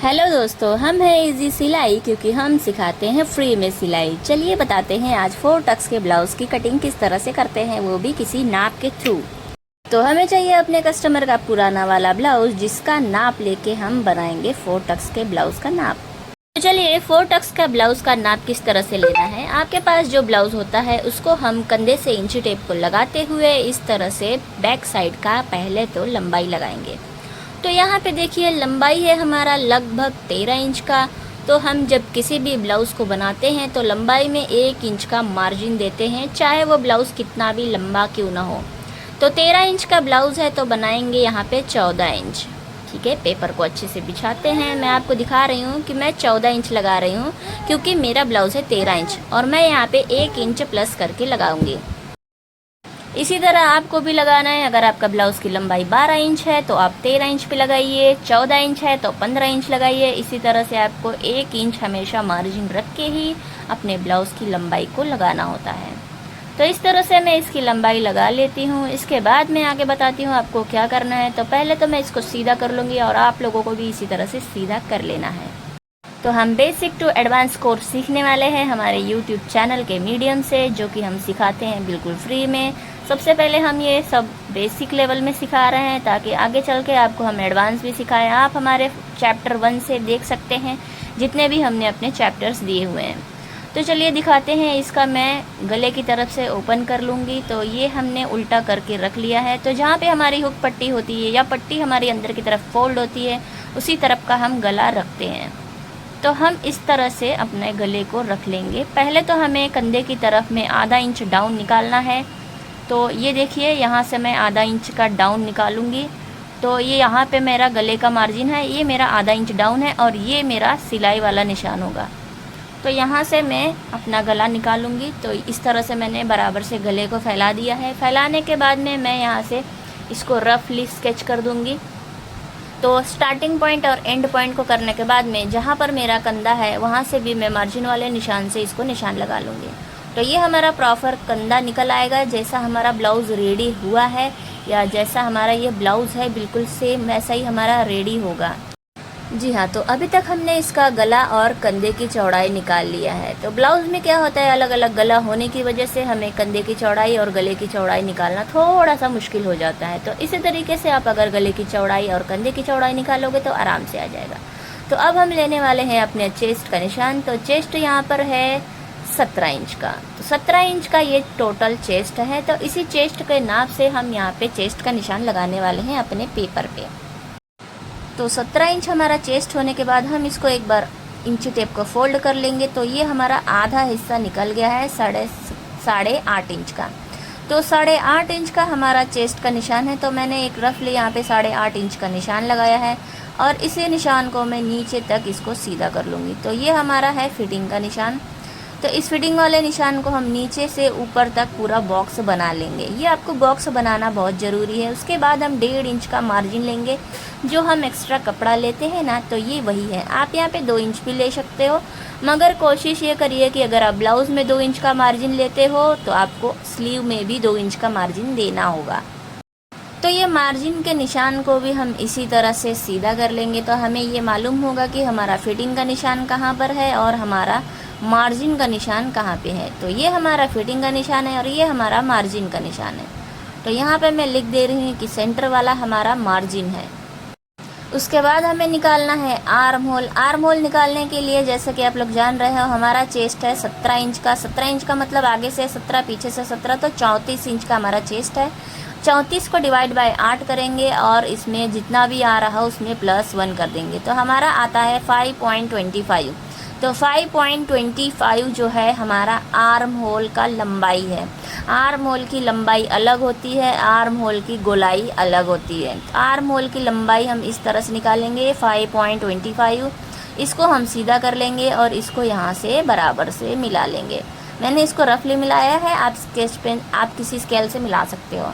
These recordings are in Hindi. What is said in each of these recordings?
हेलो दोस्तों, हम हैं इजी सिलाई क्योंकि हम सिखाते हैं फ्री में सिलाई। चलिए बताते हैं आज 4 टक्स के ब्लाउज़ की कटिंग किस तरह से करते हैं, वो भी किसी नाप के थ्रू। तो हमें चाहिए अपने कस्टमर का पुराना वाला ब्लाउज़ जिसका नाप लेके हम बनाएंगे 4 टक्स के ब्लाउज़ का नाप। तो चलिए 4 टक्स का ब्लाउज़ का नाप किस तरह से लेना है। आपके पास जो ब्लाउज़ होता है उसको हम कंधे से इंची टेप को लगाते हुए इस तरह से बैक साइड का पहले तो लंबाई लगाएंगे। तो यहाँ पे देखिए लंबाई है हमारा लगभग 13 इंच का। तो हम जब किसी भी ब्लाउज़ को बनाते हैं तो लंबाई में 1 इंच का मार्जिन देते हैं, चाहे वो ब्लाउज़ कितना भी लंबा क्यों ना हो। तो 13 इंच का ब्लाउज़ है तो बनाएंगे यहाँ पे 14 इंच। ठीक है, पेपर को अच्छे से बिछाते हैं। मैं आपको दिखा रही हूँ कि मैं 14 इंच लगा रही हूँ क्योंकि मेरा ब्लाउज़ है 13 इंच और मैं यहाँ पे 1 इंच प्लस करके लगाऊंगी। इसी तरह आपको भी लगाना है। अगर आपका ब्लाउज़ की लंबाई 12 इंच है तो आप 13 इंच पे लगाइए, 14 इंच है तो 15 इंच लगाइए। इसी तरह से आपको 1 इंच हमेशा मार्जिन रख के ही अपने ब्लाउज़ की लंबाई को लगाना होता है। तो इस तरह से मैं इसकी लंबाई लगा लेती हूँ। इसके बाद मैं आगे बताती हूँ आपको क्या करना है। तो पहले तो मैं इसको सीधा कर लूँगी और आप लोगों को भी इसी तरह से सीधा कर लेना है। तो हम बेसिक टू एडवांस कोर्स सीखने वाले हैं हमारे यूट्यूब चैनल के मीडियम से, जो कि हम सिखाते हैं बिल्कुल फ्री में। सबसे पहले हम ये सब बेसिक लेवल में सिखा रहे हैं ताकि आगे चल के आपको हम एडवांस भी सिखाएं। आप हमारे चैप्टर 1 से देख सकते हैं जितने भी हमने अपने चैप्टर्स दिए हुए हैं। तो चलिए दिखाते हैं। इसका मैं गले की तरफ से ओपन कर लूँगी। तो ये हमने उल्टा करके रख लिया है। तो जहाँ पे हमारी हुक पट्टी होती है या पट्टी हमारी अंदर की तरफ फोल्ड होती है उसी तरफ का हम गला रखते हैं। तो हम इस तरह से अपने गले को रख लेंगे। पहले तो हमें कंधे की तरफ में आधा इंच डाउन निकालना है। तो ये देखिए यहाँ से मैं आधा इंच का डाउन निकालूंगी। तो ये यहाँ पे मेरा गले का मार्जिन है, ये मेरा आधा इंच डाउन है और ये मेरा सिलाई वाला निशान होगा। तो यहाँ से मैं अपना गला निकालूंगी। तो इस तरह से मैंने बराबर से गले को फैला दिया है। फैलाने के बाद में मैं यहाँ से इसको रफली स्केच कर दूँगी। तो स्टार्टिंग पॉइंट और एंड पॉइंट को करने के बाद में जहाँ पर मेरा कंधा है वहाँ से भी मैं मार्जिन वाले निशान से इसको निशान लगा लूँगी। तो ये हमारा प्रॉपर कंधा निकल आएगा। जैसा हमारा ब्लाउज़ रेडी हुआ है या जैसा हमारा ये ब्लाउज़ है बिल्कुल सेम वैसा ही हमारा रेडी होगा। जी हाँ, तो अभी तक हमने इसका गला और कंधे की चौड़ाई निकाल लिया है। तो ब्लाउज़ में क्या होता है, अलग अलग गला होने की वजह से हमें कंधे की चौड़ाई और गले की चौड़ाई निकालना थोड़ा सा मुश्किल हो जाता है। तो इसी तरीके से आप अगर गले की चौड़ाई और कंधे की चौड़ाई निकालोगे तो आराम से आ जाएगा। तो अब हम लेने वाले हैं अपने चेस्ट का निशान। तो चेस्ट यहाँ पर है 17 इंच का। तो 17 इंच का ये टोटल चेस्ट है। तो इसी चेस्ट के नाप से हम यहाँ पे चेस्ट का निशान लगाने वाले हैं अपने पेपर पे। तो 17 इंच हमारा चेस्ट होने के बाद हम इसको एक बार इंची टेप को फोल्ड कर लेंगे। तो ये हमारा आधा हिस्सा निकल गया है 8.5 इंच का। तो 8.5 इंच का हमारा चेस्ट का निशान है। तो मैंने एक रफली यहाँ पे 8.5 इंच का निशान लगाया है और इसी निशान को मैं नीचे तक इसको सीधा कर लूँगी। तो ये हमारा है फिटिंग का निशान। तो इस फिटिंग वाले निशान को हम नीचे से ऊपर तक पूरा बॉक्स बना लेंगे। ये आपको बॉक्स बनाना बहुत ज़रूरी है। उसके बाद हम 1.5 इंच का मार्जिन लेंगे। जो हम एक्स्ट्रा कपड़ा लेते हैं ना, तो ये वही है। आप यहाँ पे 2 इंच भी ले सकते हो, मगर कोशिश ये करिए कि अगर आप ब्लाउज़ में 2 इंच का मार्जिन लेते हो तो आपको स्लीव में भी 2 इंच का मार्जिन देना होगा। तो ये मार्जिन के निशान को भी हम इसी तरह से सीधा कर लेंगे। तो हमें ये मालूम होगा कि हमारा फिटिंग का निशान कहाँ पर है और हमारा मार्जिन का निशान कहाँ पे है। तो ये हमारा फिटिंग का निशान है और ये हमारा मार्जिन का निशान है। तो यहाँ पे मैं लिख दे रही हूँ कि सेंटर वाला हमारा मार्जिन है। उसके बाद हमें निकालना है आर्म होल। आर्म होल निकालने के लिए जैसे कि आप लोग जान रहे हो हमारा चेस्ट है 17 इंच का। 17 इंच का मतलब आगे से 17 पीछे से 17, तो 34 इंच का हमारा चेस्ट है। 34 को डिवाइड बाय 8 करेंगे और इसमें जितना भी आ रहा उसमें +1 कर देंगे। तो हमारा आता है 5.25। तो 5.25 जो है हमारा आर्म होल का लंबाई है। आर्म होल की लंबाई अलग होती है, आर्म होल की गोलाई अलग होती है। आर्म होल की लंबाई हम इस तरह से निकालेंगे 5.25। इसको हम सीधा कर लेंगे और इसको यहाँ से बराबर से मिला लेंगे। मैंने इसको रफली मिलाया है, आप स्केच पेन आप किसी स्केल से मिला सकते हो।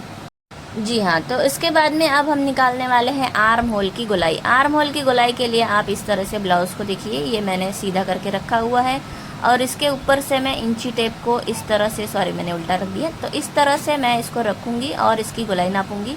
जी हाँ, तो इसके बाद में अब हम निकालने वाले हैं आर्म होल की गोलाई। आर्म होल की गोलाई के लिए आप इस तरह से ब्लाउज़ को देखिए, ये मैंने सीधा करके रखा हुआ है और इसके ऊपर से मैं इंची टेप को इस तरह से, मैंने उल्टा रख दिया। तो इस तरह से मैं इसको रखूँगी और इसकी गोलाई नापूँगी।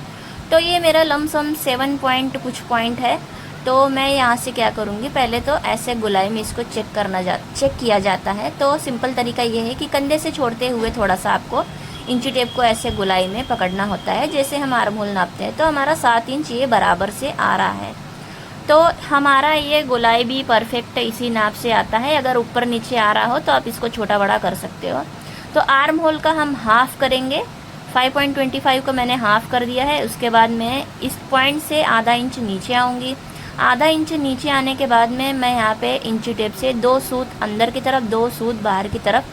तो ये मेरा लमसम 7 पॉइंट कुछ पॉइंट है। तो मैं यहाँ से क्या करूँगी, पहले तो ऐसे गोलाई में इसको चेक किया जाता है। तो सिंपल तरीका ये है कि कंधे से छोड़ते हुए थोड़ा सा आपको इंची टेप को ऐसे गोलाई में पकड़ना होता है, जैसे हम आर्म होल नापते हैं। तो हमारा 7 इंच ये बराबर से आ रहा है। तो हमारा ये गोलाई भी परफेक्ट इसी नाप से आता है। अगर ऊपर नीचे आ रहा हो तो आप इसको छोटा बड़ा कर सकते हो। तो आर्म होल का हम हाफ़ करेंगे। 5.25 को मैंने हाफ़ कर दिया है। उसके बाद मैं इस पॉइंट से आधा इंच नीचे आऊँगी। आधा इंच नीचे आने के बाद में मैं यहाँ पे इंची टेप से 2 सूत अंदर की तरफ, 2 सूत बाहर की तरफ,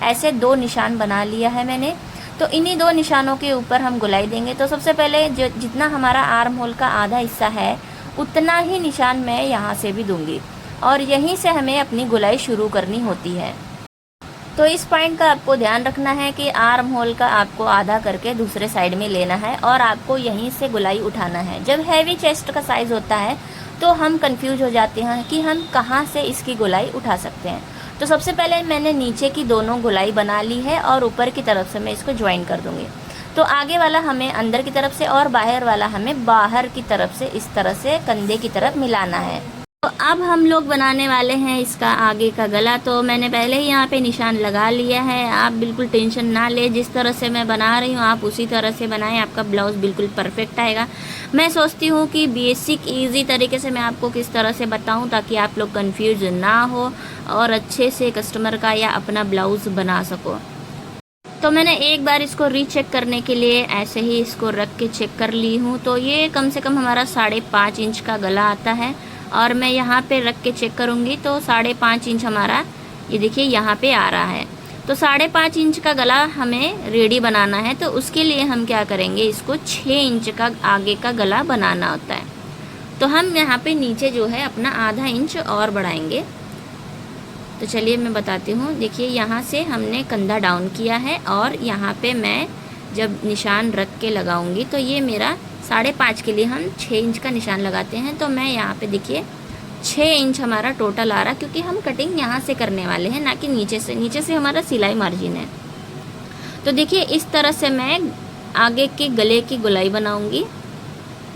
ऐसे 2 निशान बना लिया है मैंने। तो इन्हीं 2 निशानों के ऊपर हम गोलाई देंगे। तो सबसे पहले जितना हमारा आर्म होल का आधा हिस्सा है उतना ही निशान मैं यहाँ से भी दूंगी, और यहीं से हमें अपनी गोलाई शुरू करनी होती है। तो इस पॉइंट का आपको ध्यान रखना है कि आर्म होल का आपको आधा करके दूसरे साइड में लेना है और आपको यहीं से गोलाई उठाना है। जब हैवी चेस्ट का साइज़ होता है तो हम कंफ्यूज हो जाते हैं कि हम कहाँ से इसकी गोलाई उठा सकते हैं। तो सबसे पहले मैंने नीचे की दोनों गोलाई बना ली है और ऊपर की तरफ से मैं इसको ज्वाइन कर दूँगी। तो आगे वाला हमें अंदर की तरफ से और बाहर वाला हमें बाहर की तरफ से इस तरह से कंधे की तरफ मिलाना है। तो अब हम लोग बनाने वाले हैं इसका आगे का गला। तो मैंने पहले ही यहाँ पे निशान लगा लिया है। आप बिल्कुल टेंशन ना ले, जिस तरह से मैं बना रही हूँ आप उसी तरह से बनाएं, आपका ब्लाउज़ बिल्कुल परफेक्ट आएगा। मैं सोचती हूँ कि बेसिक ईजी तरीके से मैं आपको किस तरह से बताऊँ ताकि आप लोग कन्फ्यूज ना हो और अच्छे से कस्टमर का या अपना ब्लाउज़ बना सको। तो मैंने एक बार इसको रीचेक करने के लिए ऐसे ही इसको रख के चेक कर ली हूँ। तो ये कम से कम हमारा 5.5 इंच का गला आता है और मैं यहाँ पे रख के चेक करूँगी तो 5.5 इंच हमारा ये देखिए यहाँ पे आ रहा है। तो 5.5 इंच का गला हमें रेडी बनाना है। तो उसके लिए हम क्या करेंगे, इसको 6 इंच का आगे का गला बनाना होता है। तो हम यहाँ पे नीचे जो है अपना आधा इंच और बढ़ाएंगे। तो चलिए मैं बताती हूँ। देखिए यहाँ से हमने कंधा डाउन किया है और यहाँ पे मैं जब निशान रख के लगाऊंगी तो ये मेरा 5.5 के लिए हम 6 इंच का निशान लगाते हैं। तो मैं यहाँ पे देखिए 6 इंच हमारा टोटल आ रहा, क्योंकि हम कटिंग यहाँ से करने वाले हैं ना कि नीचे से। नीचे से हमारा सिलाई मार्जिन है। तो देखिए इस तरह से मैं आगे के गले की गोलाई बनाऊँगी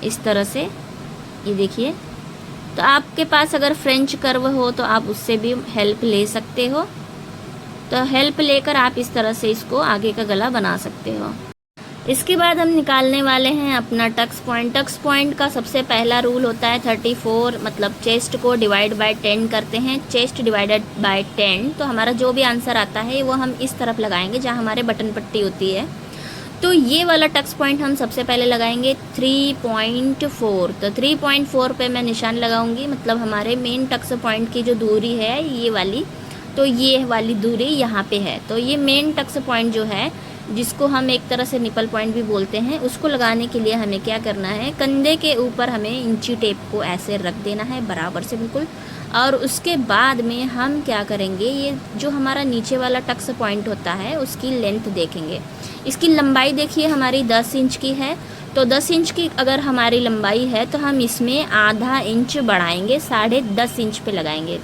इस तरह से। ये देखिए, तो आपके पास अगर फ्रेंच कर्व हो तो आप उससे भी हेल्प ले सकते हो। तो हेल्प लेकर आप इस तरह से इसको आगे का गला बना सकते हो। इसके बाद हम निकालने वाले हैं अपना टक्स पॉइंट। टक्स पॉइंट का सबसे पहला रूल होता है 34, मतलब चेस्ट को डिवाइड बाय 10 करते हैं। चेस्ट डिवाइडेड बाय 10, तो हमारा जो भी आंसर आता है वो हम इस तरफ लगाएंगे जहाँ हमारे बटन पट्टी होती है। तो ये वाला टक्स पॉइंट हम सबसे पहले लगाएंगे 3.4। तो 3.4 पे मैं निशान लगाऊंगी, मतलब हमारे मेन टक्स पॉइंट की जो दूरी है ये वाली, तो ये वाली दूरी यहाँ पे है। तो ये मेन टक्स पॉइंट जो है, जिसको हम एक तरह से निपल पॉइंट भी बोलते हैं, उसको लगाने के लिए हमें क्या करना है, कंधे के ऊपर हमें इंची टेप को ऐसे रख देना है बराबर से बिल्कुल। और उसके बाद में हम क्या करेंगे, ये जो हमारा नीचे वाला टक्स पॉइंट होता है उसकी लेंथ देखेंगे। इसकी लंबाई देखिए हमारी 10 इंच की है। तो 10 इंच की अगर हमारी लंबाई है तो हम इसमें आधा इंच बढ़ाएंगे, 10.5 इंच पे लगाएंगे।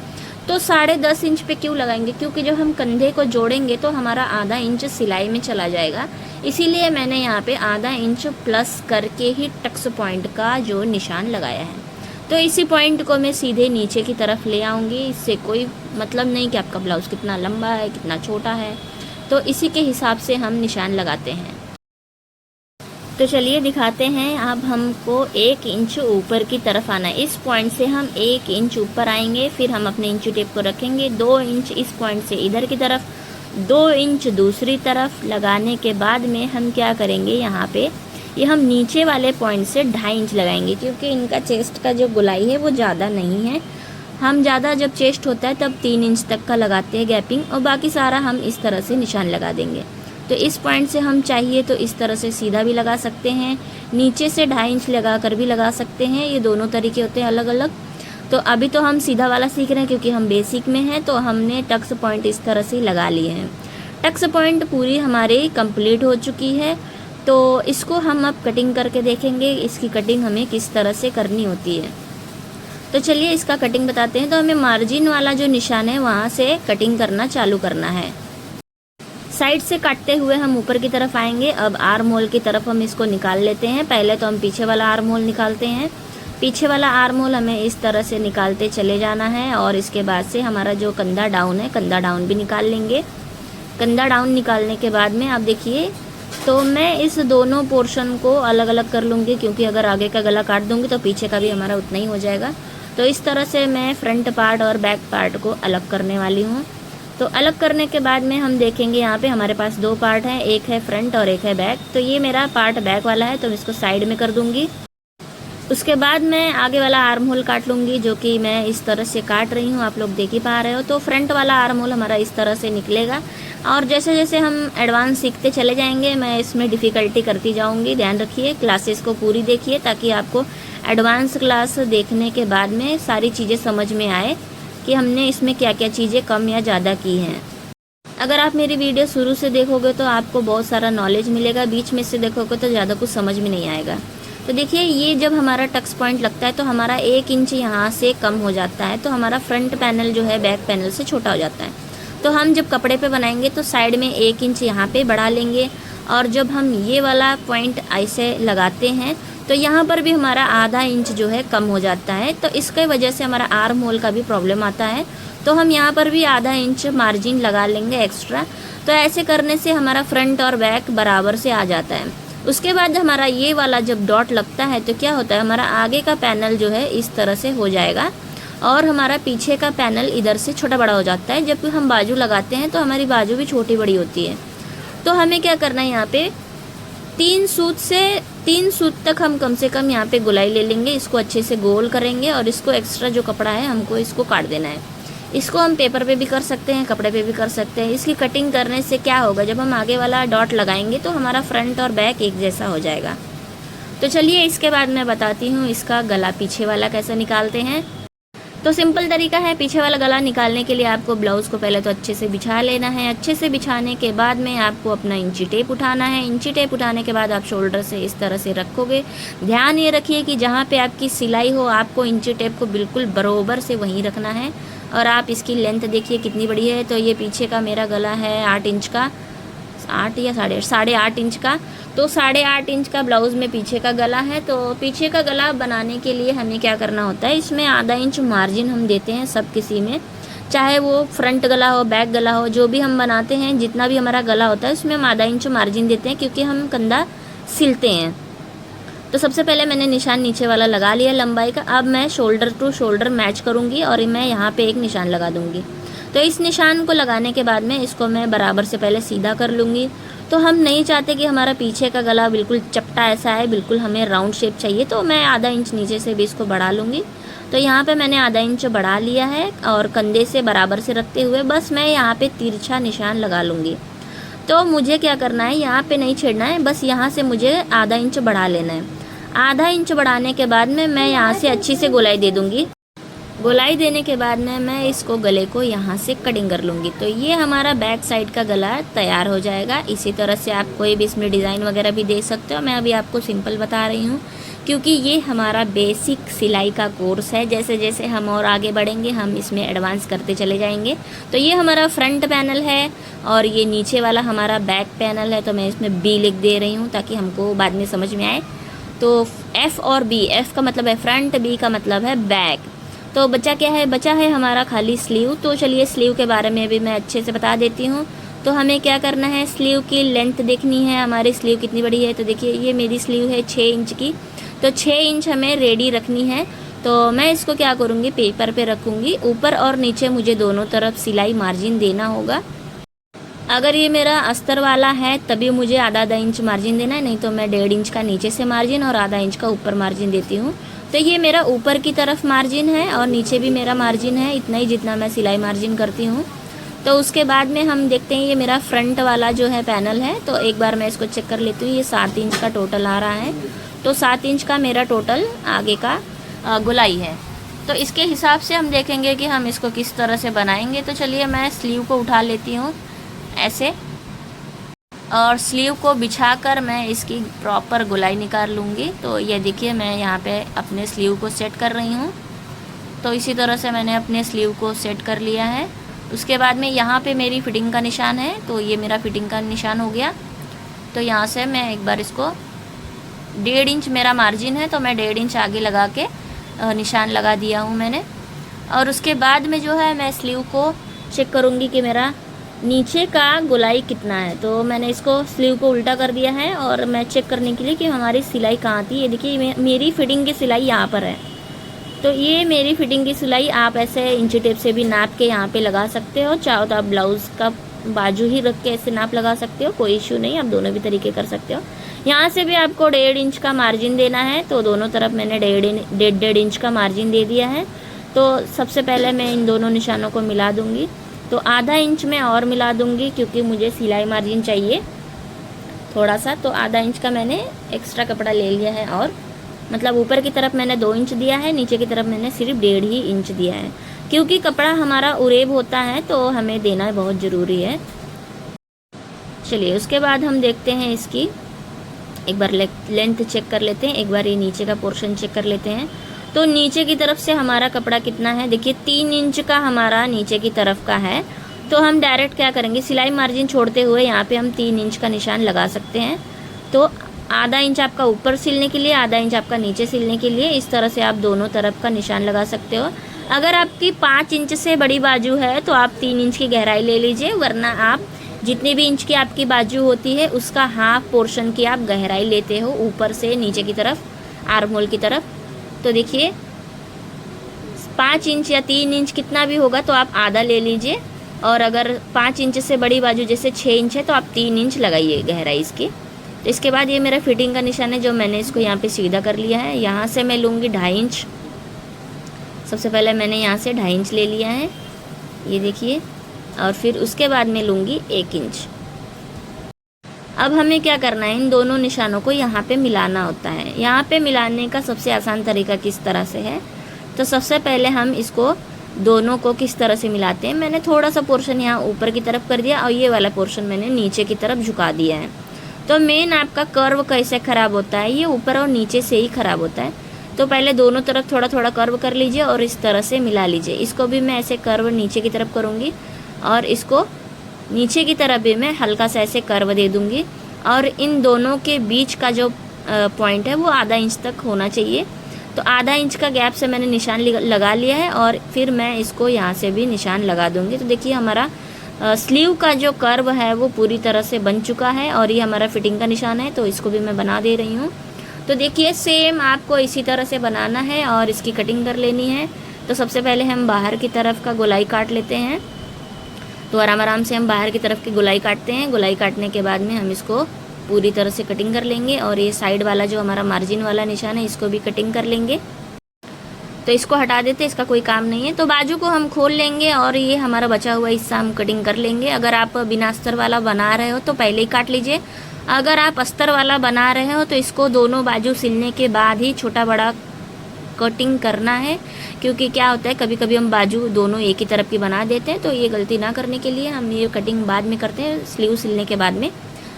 तो 10.5 इंच पे क्यों लगाएंगे, क्योंकि जब हम कंधे को जोड़ेंगे तो हमारा आधा इंच सिलाई में चला जाएगा। इसीलिए मैंने यहाँ पे आधा इंच प्लस करके ही टक्स पॉइंट का जो निशान लगाया है। तो इसी पॉइंट को मैं सीधे नीचे की तरफ ले आऊँगी। इससे कोई मतलब नहीं कि आपका ब्लाउज़ कितना लंबा है कितना छोटा है, तो इसी के हिसाब से हम निशान लगाते हैं। तो चलिए दिखाते हैं। अब हमको 1 इंच ऊपर की तरफ आना है। इस पॉइंट से हम 1 इंच ऊपर आएंगे, फिर हम अपने इंची टेप को रखेंगे 2 इंच इस पॉइंट से इधर की तरफ, 2 इंच दूसरी तरफ। लगाने के बाद में हम क्या करेंगे, यहाँ पे ये हम नीचे वाले पॉइंट से 2.5 इंच लगाएंगे, क्योंकि इनका चेस्ट का जो गोलाई है वो ज़्यादा नहीं है। हम ज़्यादा जब चेस्ट होता है तब 3 इंच तक का लगाते हैं गैपिंग, और बाकी सारा हम इस तरह से निशान लगा देंगे। तो इस पॉइंट से हम चाहिए तो इस तरह से सीधा भी लगा सकते हैं, नीचे से 2.5 इंच लगा कर भी लगा सकते हैं। ये दोनों तरीके होते हैं अलग अलग। तो अभी तो हम सीधा वाला सीख रहे हैं क्योंकि हम बेसिक में हैं। तो हमने टक्स पॉइंट इस तरह से लगा लिए हैं। टक्स पॉइंट पूरी हमारी कंप्लीट हो चुकी है। तो इसको हम अब कटिंग करके देखेंगे, इसकी कटिंग हमें किस तरह से करनी होती है। तो चलिए इसका कटिंग बताते हैं। तो हमें मार्जिन वाला जो निशान है वहाँ से कटिंग करना चालू करना है। साइड से काटते हुए हम ऊपर की तरफ आएंगे। अब आर्म होल की तरफ हम इसको निकाल लेते हैं। पहले तो हम पीछे वाला आर्म होल निकालते हैं। पीछे वाला आर्म होल हमें इस तरह से निकालते चले जाना है और इसके बाद से हमारा जो कंधा डाउन है, कंधा डाउन भी निकाल लेंगे। कंधा डाउन निकालने के बाद में आप देखिए, तो मैं इस दोनों पोर्शन को अलग अलग कर लूँगी, क्योंकि अगर आगे का गला काट दूँगी तो पीछे का भी हमारा उतना ही हो जाएगा। तो इस तरह से मैं फ्रंट पार्ट और बैक पार्ट को अलग करने वाली हूँ। तो अलग करने के बाद में हम देखेंगे यहाँ पे हमारे पास दो पार्ट हैं, एक है फ्रंट और एक है बैक। तो ये मेरा पार्ट बैक वाला है, तो मैं इसको साइड में कर दूँगी। उसके बाद मैं आगे वाला आर्म होल काट लूँगी, जो कि मैं इस तरह से काट रही हूँ, आप लोग देख ही पा रहे हो। तो फ्रंट वाला आर्म होल हमारा इस तरह से निकलेगा और जैसे जैसे हम एडवांस सीखते चले जाएंगे मैं इसमें डिफ़िकल्टी करती जाऊँगी। ध्यान रखिए, क्लासेस को पूरी देखिए ताकि आपको एडवांस क्लास देखने के बाद में सारी चीज़ें समझ में आए कि हमने इसमें क्या क्या चीज़ें कम या ज़्यादा की हैं। अगर आप मेरी वीडियो शुरू से देखोगे तो आपको बहुत सारा नॉलेज मिलेगा, बीच में से देखोगे तो ज़्यादा कुछ समझ में नहीं आएगा। तो देखिए, ये जब हमारा टक्स पॉइंट लगता है तो हमारा 1 इंच यहाँ से कम हो जाता है, तो हमारा फ्रंट पैनल जो है बैक पैनल से छोटा हो जाता है। तो हम जब कपड़े पे बनाएंगे तो साइड में 1 इंच यहाँ पे बढ़ा लेंगे और जब हम ये वाला पॉइंट ऐसे लगाते हैं तो यहाँ पर भी हमारा आधा इंच जो है कम हो जाता है। तो इसके वजह से हमारा आर्म होल का भी प्रॉब्लम आता है, तो हम यहाँ पर भी आधा इंच मार्जिन लगा लेंगे एक्स्ट्रा। तो ऐसे करने से हमारा फ्रंट और बैक बराबर से आ जाता है। उसके बाद हमारा ये वाला जब डॉट लगता है तो क्या होता है, हमारा आगे का पैनल जो है इस तरह से हो जाएगा और हमारा पीछे का पैनल इधर से छोटा बड़ा हो जाता है। जब हम बाजू लगाते हैं तो हमारी बाजू भी छोटी बड़ी होती है। तो हमें क्या करना है, यहाँ पे 3 सूत तक हम कम से कम यहाँ पे गोलाई ले लेंगे, इसको अच्छे से गोल करेंगे और इसको एक्स्ट्रा जो कपड़ा है हमको इसको काट देना है। इसको हम पेपर पे भी कर सकते हैं, कपड़े पे भी कर सकते हैं। इसकी कटिंग करने से क्या होगा, जब हम आगे वाला डॉट लगाएंगे तो हमारा फ्रंट और बैक एक जैसा हो जाएगा। तो चलिए इसके बाद मैं बताती हूँ इसका गला पीछे वाला कैसे निकालते हैं। तो सिंपल तरीका है, पीछे वाला गला निकालने के लिए आपको ब्लाउज़ को पहले तो अच्छे से बिछा लेना है। अच्छे से बिछाने के बाद में आपको अपना इंची टेप उठाना है। इंची टेप उठाने के बाद आप शोल्डर से इस तरह से रखोगे। ध्यान ये रखिए कि जहाँ पे आपकी सिलाई हो आपको इंची टेप को बिल्कुल बराबर से वहीं रखना है। और आप इसकी लेंथ देखिए कितनी बड़ी है। तो ये पीछे का मेरा गला है 8 इंच का, 8 या 8.5 इंच का। तो 8.5 इंच का ब्लाउज़ में पीछे का गला है। तो पीछे का गला बनाने के लिए हमें क्या करना होता है, इसमें आधा इंच मार्जिन हम देते हैं सब किसी में, चाहे वो फ्रंट गला हो बैक गला हो, जो भी हम बनाते हैं जितना भी हमारा गला होता है उसमें हम आधा इंच मार्जिन देते हैं, क्योंकि हम कंधा सिलते हैं। तो सबसे पहले मैंने निशान नीचे वाला लगा लिया लंबाई का। अब मैं शोल्डर टू शोल्डर मैच करूँगी और मैं यहाँ पे एक निशान लगा दूँगी। तो इस निशान को लगाने के बाद में इसको मैं बराबर से पहले सीधा कर लूँगी। तो हम नहीं चाहते कि हमारा पीछे का गला बिल्कुल चपटा ऐसा है, बिल्कुल हमें राउंड शेप चाहिए। तो मैं आधा इंच नीचे से भी इसको बढ़ा लूँगी। तो यहाँ पे मैंने आधा इंच बढ़ा लिया है और कंधे से बराबर से रखते हुए बस मैं यहाँ पे तिरछा निशान लगा लूँगी। तो मुझे क्या करना है, यहाँ पे नहीं छेड़ना है, बस यहाँ से मुझे आधा इंच बढ़ा लेना है। आधा इंच बढ़ाने के बाद में मैं यहाँ से अच्छी से गोलाई दे दूँगी। गोलाई देने के बाद में मैं इसको गले को यहाँ से कटिंग कर लूँगी। तो ये हमारा बैक साइड का गला तैयार हो जाएगा। इसी तरह से आप कोई भी इसमें डिज़ाइन वगैरह भी दे सकते हो। मैं अभी आपको सिंपल बता रही हूँ क्योंकि ये हमारा बेसिक सिलाई का कोर्स है। जैसे जैसे हम और आगे बढ़ेंगे हम इसमें एडवांस करते चले जाएंगे। तो ये हमारा फ्रंट पैनल है और ये नीचे वाला हमारा बैक पैनल है। तो मैं इसमें बी लिख दे रही हूँ ताकि हमको बाद में समझ में आए। तो एफ़ और बी, एफ़ का मतलब है फ्रंट, बी का मतलब है बैक। तो बचा क्या है, बचा है हमारा खाली स्लीव। तो चलिए स्लीव के बारे में भी मैं अच्छे से बता देती हूँ। तो हमें क्या करना है, स्लीव की लेंथ देखनी है, हमारी स्लीव कितनी बड़ी है। तो देखिए ये मेरी स्लीव है 6 इंच की। तो 6 इंच हमें रेडी रखनी है। तो मैं इसको क्या करूँगी, पेपर पे रखूँगी। ऊपर और नीचे मुझे दोनों तरफ सिलाई मार्जिन देना होगा। अगर ये मेरा अस्तर वाला है तभी मुझे आधा इंच मार्जिन देना है, नहीं तो मैं 1.5 इंच का नीचे से मार्जिन और आधा इंच का ऊपर मार्जिन देती हूँ। तो ये मेरा ऊपर की तरफ मार्जिन है और नीचे भी मेरा मार्जिन है, इतना ही जितना मैं सिलाई मार्जिन करती हूँ। तो उसके बाद में हम देखते हैं ये मेरा फ्रंट वाला जो है पैनल है। तो एक बार मैं इसको चेक कर लेती हूँ। ये 7 इंच का टोटल आ रहा है। तो 7 इंच का मेरा टोटल आगे का गोलाई है। तो इसके हिसाब से हम देखेंगे कि हम इसको किस तरह से बनाएंगे। तो चलिए मैं स्लीव को उठा लेती हूँ ऐसे और स्लीव को बिछाकर मैं इसकी प्रॉपर गोलाई निकाल लूँगी। तो ये देखिए मैं यहाँ पे अपने स्लीव को सेट कर रही हूँ। तो इसी तरह से मैंने अपने स्लीव को सेट कर लिया है। उसके बाद में यहाँ पे मेरी फिटिंग का निशान है। तो ये मेरा फिटिंग का निशान हो गया। तो यहाँ से मैं एक बार इसको 1.5 इंच मेरा मार्जिन है, तो मैं 1.5 इंच आगे लगा के निशान लगा दिया हूँ मैंने। और उसके बाद में जो है मैं स्लीव को चेक करूँगी कि मेरा नीचे का गोलाई कितना है। तो मैंने इसको स्लीव को उल्टा कर दिया है और मैं चेक करने के लिए कि हमारी सिलाई कहाँ थी। ये देखिए मेरी फिटिंग की सिलाई यहाँ पर है। तो ये मेरी फिटिंग की सिलाई आप ऐसे इंची टेप से भी नाप के यहाँ पे लगा सकते हो। चाहो तो आप ब्लाउज़ का बाजू ही रख के ऐसे नाप लगा सकते हो, कोई इशू नहीं, आप दोनों भी तरीके कर सकते हो। यहाँ से भी आपको 1.5 इंच का मार्जिन देना है, तो दोनों तरफ मैंने 1.5 इंच का मार्जिन दे दिया है। तो सबसे पहले मैं इन दोनों निशानों को मिला दूँगी। तो आधा इंच में और मिला दूँगी क्योंकि मुझे सिलाई मार्जिन चाहिए थोड़ा सा। तो आधा इंच का मैंने एक्स्ट्रा कपड़ा ले लिया है, और मतलब ऊपर की तरफ मैंने 2 इंच दिया है, नीचे की तरफ मैंने सिर्फ 1.5 ही इंच दिया है, क्योंकि कपड़ा हमारा उरेब होता है तो हमें देना बहुत ज़रूरी है। चलिए उसके बाद हम देखते हैं इसकी एक बार लेंथ चेक कर लेते हैं, एक बार ये नीचे का पोर्शन चेक कर लेते हैं। तो नीचे की तरफ से हमारा कपड़ा कितना है, देखिए 3 इंच का हमारा नीचे की तरफ का है। तो हम डायरेक्ट क्या करेंगे, सिलाई मार्जिन छोड़ते हुए यहाँ पे हम 3 इंच का निशान लगा सकते हैं। तो आधा इंच आपका ऊपर सिलने के लिए, आधा इंच आपका नीचे सिलने के लिए, इस तरह से आप दोनों तरफ का निशान लगा सकते हो। अगर आपकी 5 इंच से बड़ी बाजू है तो आप 3 इंच की गहराई ले लीजिए, वरना आप जितनी भी इंच की आपकी बाजू होती है उसका हाफ पोर्शन की आप गहराई लेते हो ऊपर से नीचे की तरफ, आर्म होल की तरफ। तो देखिए 5 इंच या 3 इंच कितना भी होगा तो आप आधा ले लीजिए, और अगर 5 इंच से बड़ी बाजू जैसे 6 इंच है तो आप 3 इंच लगाइए गहराई इसकी। तो इसके बाद ये मेरा फिटिंग का निशान है जो मैंने इसको यहाँ पे सीधा कर लिया है। यहाँ से मैं लूँगी 2.5 इंच। सबसे पहले मैंने यहाँ से 2.5 इंच ले लिया है, ये देखिए, और फिर उसके बाद मैं लूँगी 1 इंच। अब हमें क्या करना है, इन दोनों निशानों को यहाँ पे मिलाना होता है। यहाँ पे मिलाने का सबसे आसान तरीका किस तरह से है, तो सबसे पहले हम इसको दोनों को किस तरह से मिलाते हैं। मैंने थोड़ा सा पोर्शन यहाँ ऊपर की तरफ कर दिया और ये वाला पोर्शन मैंने नीचे की तरफ झुका दिया है। तो मेन आपका कर्व कैसे ख़राब होता है, ये ऊपर और नीचे से ही ख़राब होता है। तो पहले दोनों तरफ थोड़ा थोड़ा कर्व कर लीजिए और इस तरह से मिला लीजिए। इसको भी मैं ऐसे कर्व नीचे की तरफ करूँगी और इसको नीचे की तरफ भी मैं हल्का सा ऐसे कर्व दे दूँगी, और इन दोनों के बीच का जो पॉइंट है वो आधा इंच तक होना चाहिए। तो आधा इंच का गैप से मैंने निशान लगा लिया है, और फिर मैं इसको यहाँ से भी निशान लगा दूँगी। तो देखिए हमारा स्लीव का जो कर्व है वो पूरी तरह से बन चुका है, और ये हमारा फिटिंग का निशान है, तो इसको भी मैं बना दे रही हूँ। तो देखिए सेम आपको इसी तरह से बनाना है और इसकी कटिंग कर लेनी है। तो सबसे पहले हम बाहर की तरफ का गोलाई काट लेते हैं। तो आराम से हम बाहर की तरफ की गोलाई काटते हैं। गोलाई काटने के बाद में हम इसको पूरी तरह से कटिंग कर लेंगे, और ये साइड वाला जो हमारा मार्जिन वाला निशान है इसको भी कटिंग कर लेंगे। तो इसको हटा देते, इसका कोई काम नहीं है। तो बाजू को हम खोल लेंगे और ये हमारा बचा हुआ हिस्सा हम कटिंग कर लेंगे। अगर आप बिना अस्तर वाला बना रहे हो तो पहले ही काट लीजिए। अगर आप अस्तर वाला बना रहे हो तो इसको दोनों बाजू सिलने के बाद ही छोटा बड़ा कटिंग करना है, क्योंकि क्या होता है कभी कभी हम बाजू दोनों एक ही तरफ की बना देते हैं। तो ये गलती ना करने के लिए हम ये कटिंग बाद में करते हैं, स्लीव सिलने के बाद में,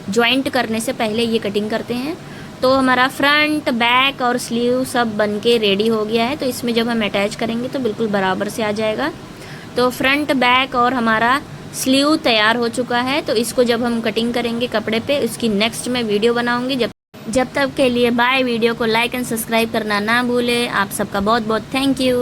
जॉइंट करने से पहले ये कटिंग करते हैं। तो हमारा फ्रंट बैक और स्लीव सब बन के रेडी हो गया है। तो इसमें जब हम अटैच करेंगे तो बिल्कुल बराबर से आ जाएगा। तो फ्रंट बैक और हमारा स्लीव तैयार हो चुका है। तो इसको जब हम कटिंग करेंगे कपड़े पे, उसकी नेक्स्ट मैं वीडियो बनाऊंगी। जब तक के लिए बाय। वीडियो को लाइक एंड सब्सक्राइब करना ना भूले। आप सबका बहुत बहुत थैंक यू।